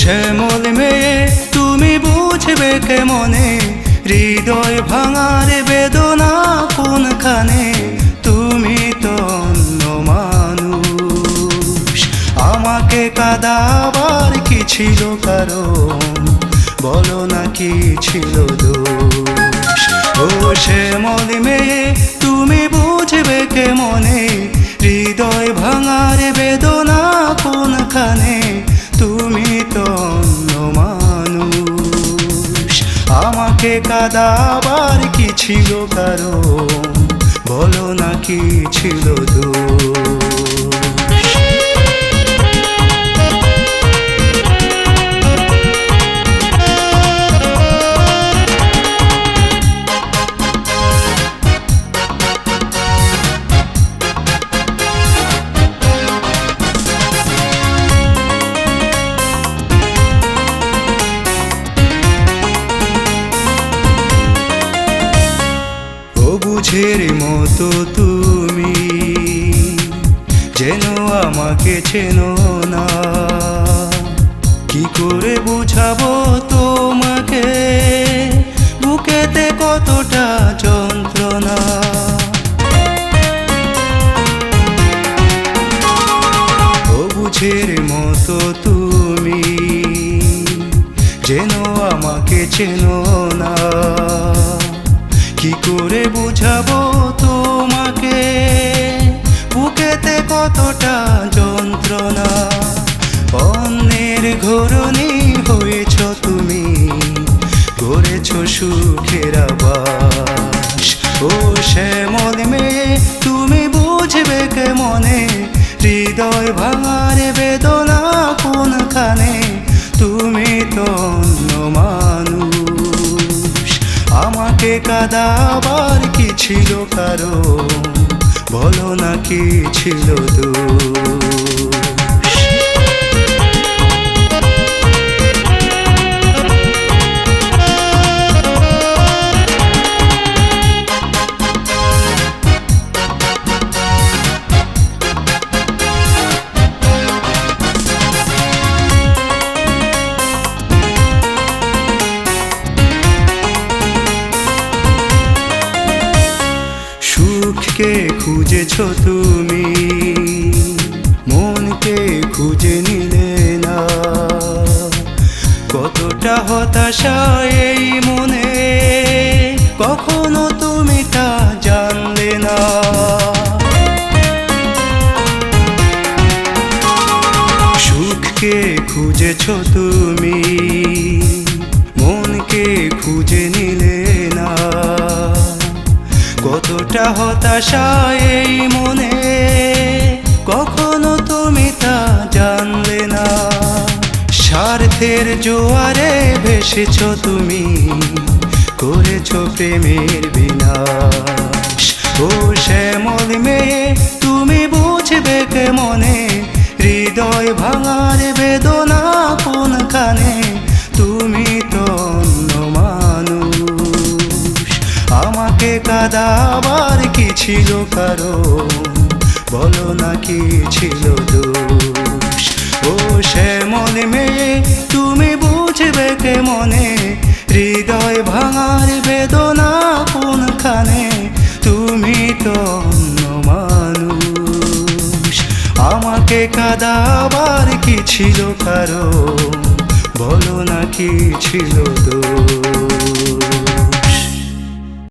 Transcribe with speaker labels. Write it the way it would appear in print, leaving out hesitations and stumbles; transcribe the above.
Speaker 1: শ্যামল মেয়ে তুমি বুঝবে কেমনে হৃদয় ভাঙার বেদনা কোনখানে। তুমি তো অন্য মানুষ, আমাকে কাঁদাবার কি ছিল কারণ, বলো না কি ছিল দোষ। ও শ্যামল মেয়ে তুমি বুঝবে কেমনে হৃদয় ভাঙার বেদনা কোনখানে। তুমি তো অন্য মানুষ, আমাকে কাঁদাবার কি ছিল কারণ, বলো না কি ছিল দোষ। বুঝের মতো তুমি যেন আমাকে চেনো না, কি করে বুঝাবো তোমাকে বুকেতে কতটা যন্ত্রণা। ও বুঝের মতো তুমি যেন আমাকে চেনো না, কি করে বুঝাবো তোমাকে বুকেতে কতটা যন্ত্রণা। অন্যের ঘরণী হয়েছ তুমি, করেছ সুখের আবাস। ও শ্যামল মেয়ে তুমি বুঝবে কেমনে হৃদয় ভাঙার বেদনা কোনখানে। তুমি তো অন্য মানুষ, আমাকে কাঁদাবার কি ছিল কারণ, বলো না কি ছিল দোষ। সুখকে খুঁজেছ তুমি, মনকে খুঁজে নিলে না। কতটা হতাশা এই মনে, কখনো তুমি তা জানলে না। সুখকে খুঁজেছ তুমি, মনকে খুঁজে নিলে না। কতটা হতাশা এই মনে, কখনো তুমি তা জানলে না। স্বার্থের জোয়ারে ভেসেছ তুমি, করেছ প্রেমের বিনাশ। ও শ্যামল মেয়ে তুমি বুঝবে কেমনে হৃদয় ভাঙার বেদনা কোনখানে। তুমি তো অন্য মানুষ, আমাকে কাঁদাবার কি ছিল কারণ, বলো না কি ছিল দোষ। ও শ্যামল মেয়ে তুমি বুঝবে কেমনে হৃদয় ভাঙার বেদনা কোনখানে। তুমি তো অন্য মানুষ, আমাকে কাঁদাবার কি ছিল কারণ, বলো না কি ছিল দোষ।